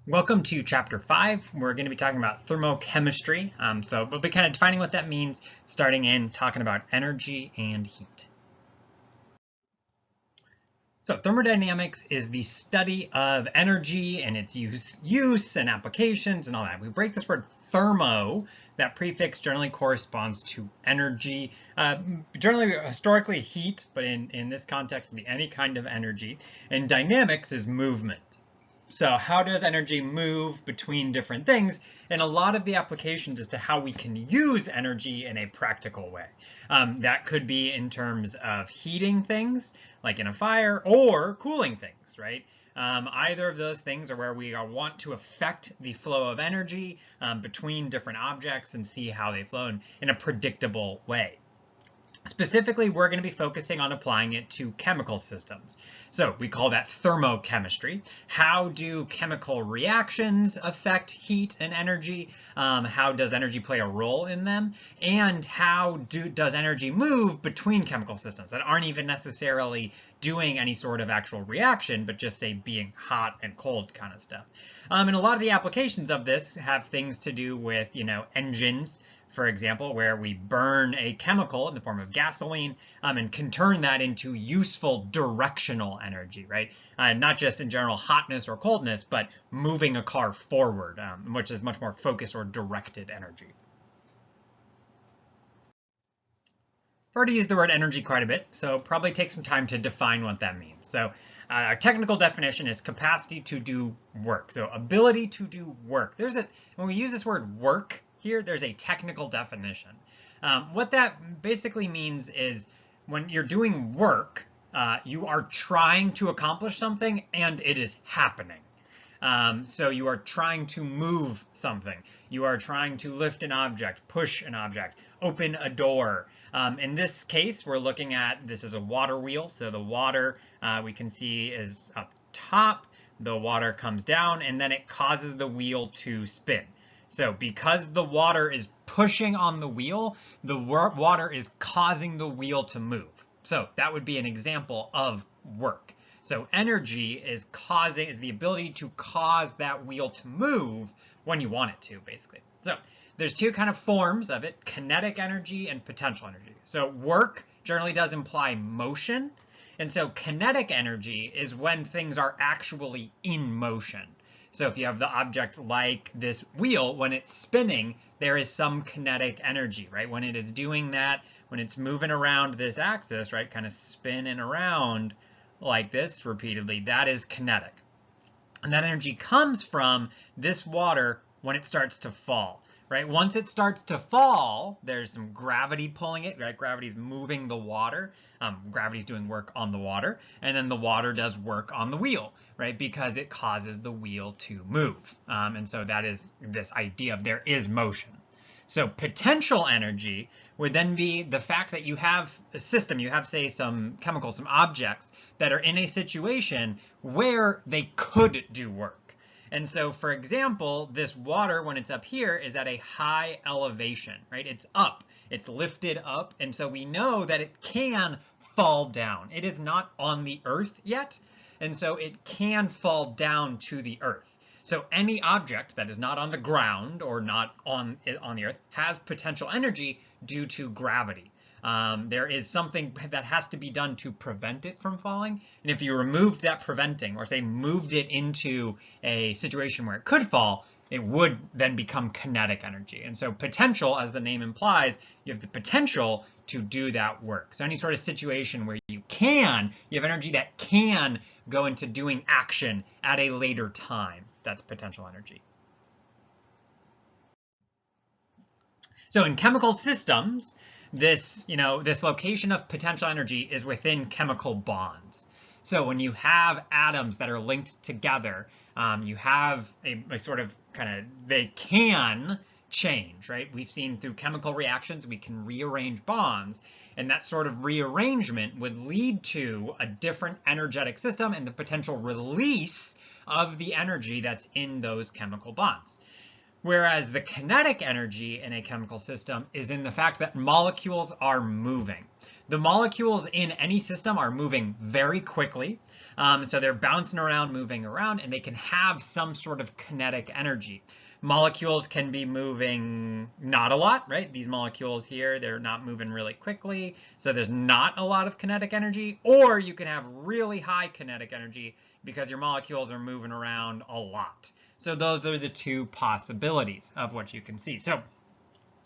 Welcome to Chapter 5. We're going to be talking about thermochemistry. So we'll be kind of defining what that means, starting in talking about energy and heat. So thermodynamics is the study of energy and its use and applications and all that. We break this word thermo. That prefix generally corresponds to energy, generally historically heat, but in this context, it can be any kind of energy. And dynamics is movement. So how does energy move between different things? And a lot of the applications as to how we can use energy in a practical way. That could be in terms of heating things, like in a fire, or cooling things, right? Either of those things are where we want to affect the flow of energy between different objects and see how they flow in a predictable way. Specifically, we're going to be focusing on applying it to chemical systems. So we call that thermochemistry. How do chemical reactions affect heat and energy? How does energy play a role in them? And how does energy move between chemical systems that aren't even necessarily doing any sort of actual reaction, but just say being hot and cold kind of stuff. And a lot of the applications of this have things to do with, engines, for example, where we burn a chemical in the form of gasoline and can turn that into useful directional energy, right? Not just in general hotness or coldness, but moving a car forward, which is much more focused or directed energy. I've already used the word energy quite a bit, so probably take some time to define what that means. So our technical definition is capacity to do work. So ability to do work. When we use this word work here, there's a technical definition. What that basically means is when you're doing work, you are trying to accomplish something and it is happening. So you are trying to move something. You are trying to lift an object, push an object, open a door. In this case, we're looking at, this is a water wheel. So the water we can see is up top. The water comes down and then it causes the wheel to spin. So because the water is pushing on the wheel, the water is causing the wheel to move. So that would be an example of work. So energy is the ability to cause that wheel to move when you want it to, basically. So there's two kind of forms of it, kinetic energy and potential energy. So work generally does imply motion. And so kinetic energy is when things are actually in motion. So if you have the object like this wheel, when it's spinning, there is some kinetic energy, right? When it is doing that, when it's moving around this axis, right, kind of spinning around like this repeatedly, that is kinetic. And that energy comes from this water when it starts to fall, right? Once it starts to fall, there's some gravity pulling it, right? Gravity is moving the water. Gravity is doing work on the water, and then the water does work on the wheel, right? Because it causes the wheel to move. And so that is this idea of there is motion. So potential energy would then be the fact that you have a system, you have, say, some chemicals, some objects that are in a situation where they could do work. And so, for example, this water, when it's up here, is at a high elevation, right? It's up, it's lifted up. And so we know that it can fall down. It is not on the earth yet. And so it can fall down to the earth. So any object that is not on the ground or not on the earth has potential energy due to gravity. There is something that has to be done to prevent it from falling. And if you removed that preventing, or say moved it into a situation where it could fall, it would then become kinetic energy. And so potential, as the name implies, you have the potential to do that work. So any sort of situation where you have energy that can go into doing action at a later time. That's potential energy. So in chemical systems, this location of potential energy is within chemical bonds. So when you have atoms that are linked together, you have a sort of they can change, right? We've seen through chemical reactions, we can rearrange bonds, and that sort of rearrangement would lead to a different energetic system and the potential release of the energy that's in those chemical bonds. Whereas the kinetic energy in a chemical system is in the fact that molecules are moving. The molecules in any system are moving very quickly. So they're bouncing around, moving around, and they can have some sort of kinetic energy. Molecules can be moving not a lot, right? These molecules here, they're not moving really quickly, so there's not a lot of kinetic energy. Or you can have really high kinetic energy because your molecules are moving around a lot. So those are the two possibilities of what you can see. So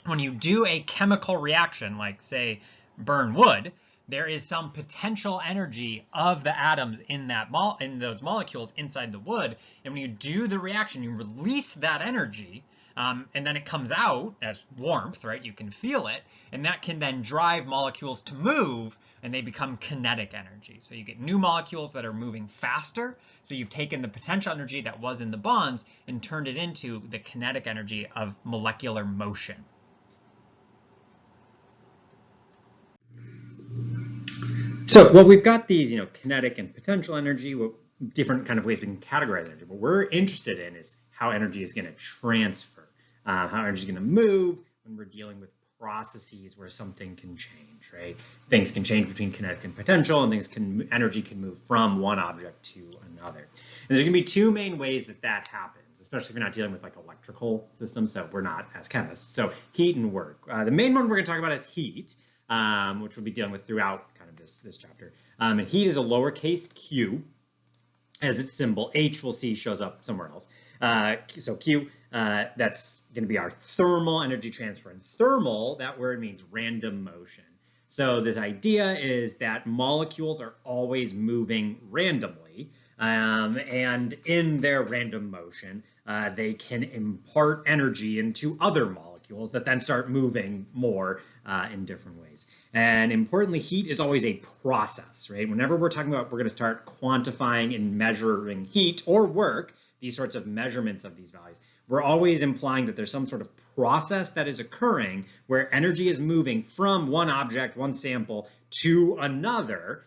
when you do a chemical reaction, like say burn wood, there is some potential energy of the atoms in that in those molecules inside the wood. And when you do the reaction, you release that energy, and then it comes out as warmth, right? You can feel it, and that can then drive molecules to move, and they become kinetic energy. So you get new molecules that are moving faster. So you've taken the potential energy that was in the bonds and turned it into the kinetic energy of molecular motion. So, well, we've got these, kinetic and potential energy, different kind of ways we can categorize energy. What we're interested in is how energy is going to transfer, how energy is going to move when we're dealing with processes where something can change, right? Things can change between kinetic and potential, and energy can move from one object to another. And there's going to be two main ways that happens, especially if you're not dealing with like electrical systems. So we're not as chemists. So heat and work. The main one we're going to talk about is heat. Which we'll be dealing with throughout kind of this chapter. And heat is a lowercase q as its symbol. H we'll see shows up somewhere else. So Q, that's going to be our thermal energy transfer. And thermal, that word means random motion. So this idea is that molecules are always moving randomly. And in their random motion, they can impart energy into other molecules that then start moving more in different ways. And importantly, heat is always a process, right? Whenever we're talking about, we're going to start quantifying and measuring heat or work, these sorts of measurements of these values, we're always implying that there's some sort of process that is occurring where energy is moving from one object, one sample, to another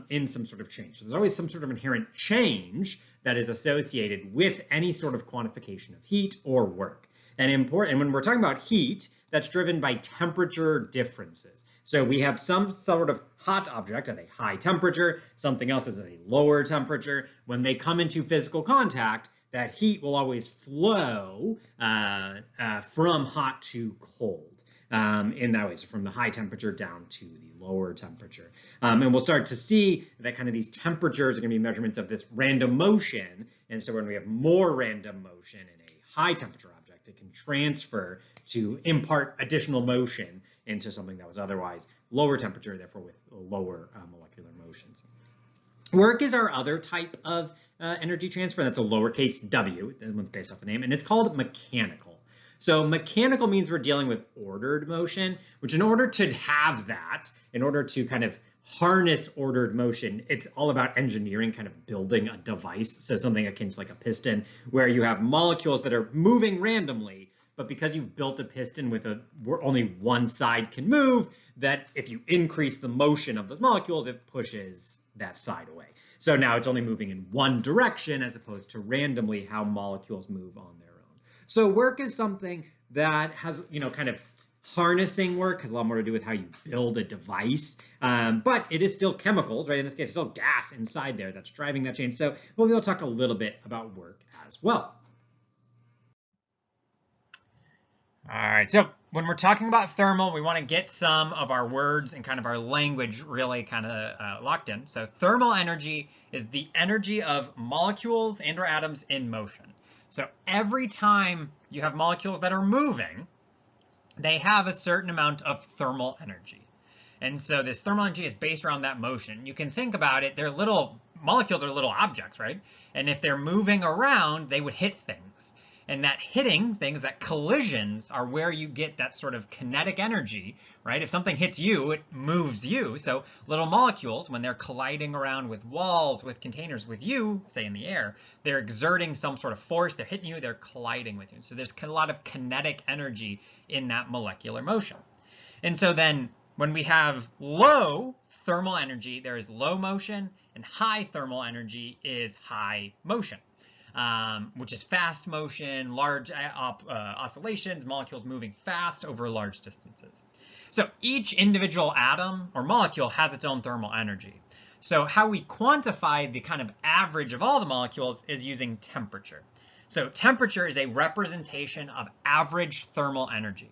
in some sort of change. So there's always some sort of inherent change that is associated with any sort of quantification of heat or work. And when we're talking about heat, that's driven by temperature differences. So we have some sort of hot object at a high temperature, something else is at a lower temperature. When they come into physical contact, that heat will always flow from hot to cold in that way. So from the high temperature down to the lower temperature. And we'll start to see that kind of these temperatures are going to be measurements of this random motion. And so when we have more random motion in a high temperature object, it can transfer to impart additional motion into something that was otherwise lower temperature, therefore with lower molecular motions. Work is our other type of energy transfer. That's a lowercase w. That one's based off the name, and it's called mechanical. So mechanical means we're dealing with ordered motion, which in order to have that, in order to kind of harness ordered motion, it's all about engineering, kind of building a device. So something akin to like a piston, where you have molecules that are moving randomly, but because you've built a piston with only one side can move, that if you increase the motion of those molecules, it pushes that side away. So now it's only moving in one direction as opposed to randomly how molecules move on their own. So work is something that has, kind of harnessing work, has a lot more to do with how you build a device, but it is still chemicals, right? In this case, it's still gas inside there that's driving that change. So we'll be able to talk a little bit about work as well. All right, so when we're talking about thermal, we want to get some of our words and kind of our language really kind of locked in. So thermal energy is the energy of molecules and or atoms in motion. So every time you have molecules that are moving, they have a certain amount of thermal energy. And so this thermal energy is based around that motion. You can think about it, molecules are little objects, right? And if they're moving around, they would hit things. And that hitting things, that collisions, are where you get that sort of kinetic energy, right? If something hits you, it moves you. So little molecules, when they're colliding around with walls, with containers, with you, say in the air, they're exerting some sort of force, they're hitting you, they're colliding with you. So there's a lot of kinetic energy in that molecular motion. And so then when we have low thermal energy, there is low motion, and high thermal energy is high motion. which is fast motion, large oscillations, molecules moving fast over large distances. So each individual atom or molecule has its own thermal energy. So how we quantify the kind of average of all the molecules is using temperature. So temperature is a representation of average thermal energy.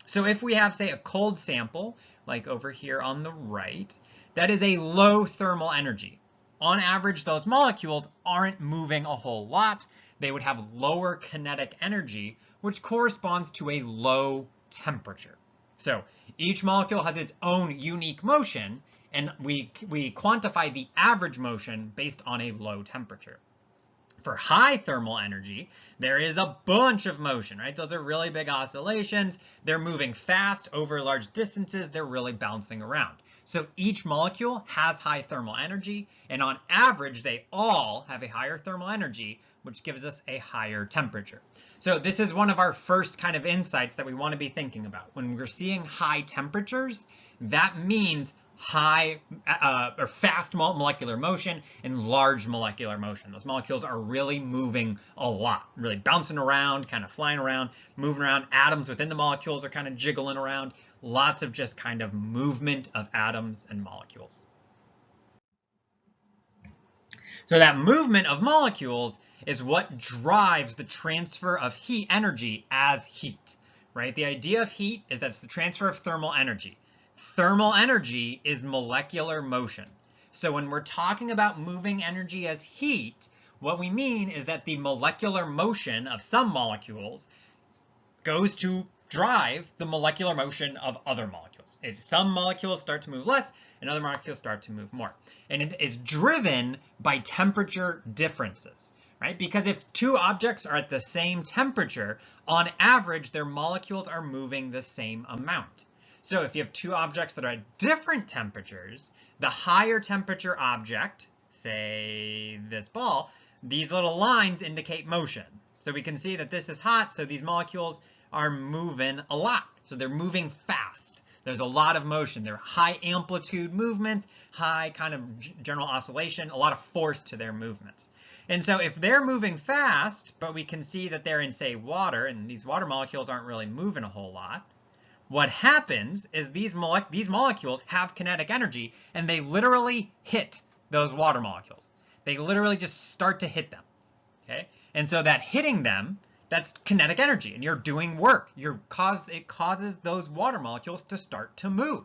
So if we have, say, a cold sample, like over here on the right, that is a low thermal energy. On average, those molecules aren't moving a whole lot. They would have lower kinetic energy, which corresponds to a low temperature. So each molecule has its own unique motion, and we quantify the average motion based on a low temperature. For high thermal energy, there is a bunch of motion, right? Those are really big oscillations. They're moving fast over large distances. They're really bouncing around. So each molecule has high thermal energy, and on average, they all have a higher thermal energy, which gives us a higher temperature. So this is one of our first kind of insights that we want to be thinking about. When we're seeing high temperatures, that means high or fast molecular motion and large molecular motion. Those molecules are really moving a lot, really bouncing around, kind of flying around, moving around. Atoms within the molecules are kind of jiggling around. Lots of just kind of movement of atoms and molecules. So that movement of molecules is what drives the transfer of heat energy as heat, right? The idea of heat is that it's the transfer of thermal energy. Thermal energy is molecular motion. So when we're talking about moving energy as heat, what we mean is that the molecular motion of some molecules goes to drive the molecular motion of other molecules. Some molecules start to move less and other molecules start to move more. And it is driven by temperature differences, right? Because if two objects are at the same temperature, on average, their molecules are moving the same amount. So if you have two objects that are at different temperatures, the higher temperature object, say this ball, these little lines indicate motion. So we can see that this is hot, so these molecules are moving a lot. So they're moving fast. There's a lot of motion. They're high amplitude movements, high kind of general oscillation, a lot of force to their movements. And so if they're moving fast, but we can see that they're in, say, water, and these water molecules aren't really moving a whole lot, what happens is these molecules have kinetic energy, and they literally hit those water molecules. They literally just start to hit them, okay? And so that hitting them, that's kinetic energy, and you're doing work. It causes those water molecules to start to move.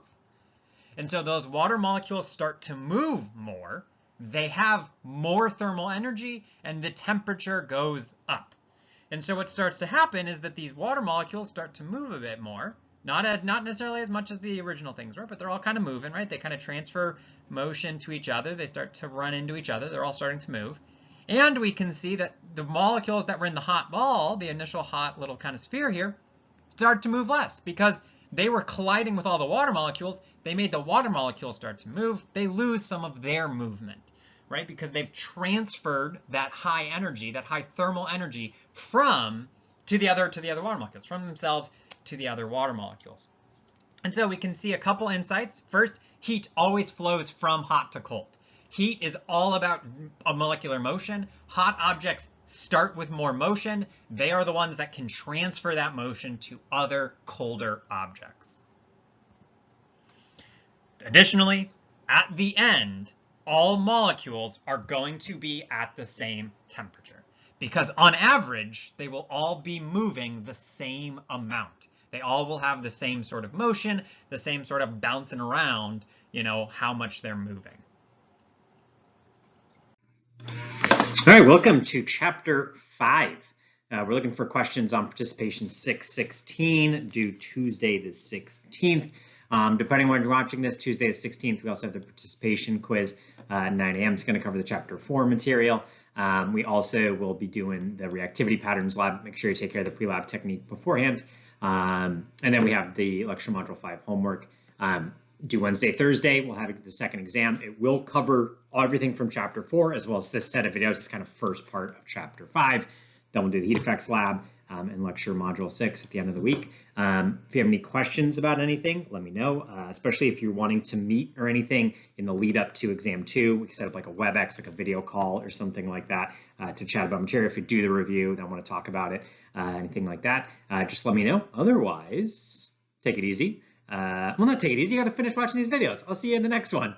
And so those water molecules start to move more. They have more thermal energy, and the temperature goes up. And so what starts to happen is that these water molecules start to move a bit more. Not necessarily as much as the original things were, but they're all kind of moving, right? They kind of transfer motion to each other. They start to run into each other. They're all starting to move. And we can see that the molecules that were in the hot ball, the initial hot little kind of sphere here, start to move less because they were colliding with all the water molecules. They made the water molecules start to move. They lose some of their movement, right? Because they've transferred that high energy, that high thermal energy to the other water molecules, from themselves to the other water molecules. And so we can see a couple insights. First, heat always flows from hot to cold. Heat is all about a molecular motion. Hot objects start with more motion. They are the ones that can transfer that motion to other colder objects. Additionally, at the end, all molecules are going to be at the same temperature because on average, they will all be moving the same amount. They all will have the same sort of motion, the same sort of bouncing around, how much they're moving. All right, welcome to Chapter 5. We're looking for questions on participation 616 due Tuesday the 16th. Depending on when you're watching this, Tuesday the 16th, we also have the participation quiz at 9 a.m. It's going to cover the Chapter 4 material. We also will be doing the reactivity patterns lab. Make sure you take care of the pre-lab technique beforehand. And then we have the lecture module 5 homework due Wednesday, Thursday. We'll have the second exam. It will cover everything from Chapter 4 as well as this set of videos. It's kind of first part of Chapter 5. Then we'll do the heat effects lab and lecture module 6 at the end of the week. If you have any questions about anything, let me know, especially if you're wanting to meet or anything in the lead up to exam 2. We can set up like a WebEx, like a video call or something like that to chat about material. If you do the review, don't want to talk about it, anything like that, just let me know. Otherwise, take it easy. Well, not take it easy. You got to finish watching these videos. I'll see you in the next one.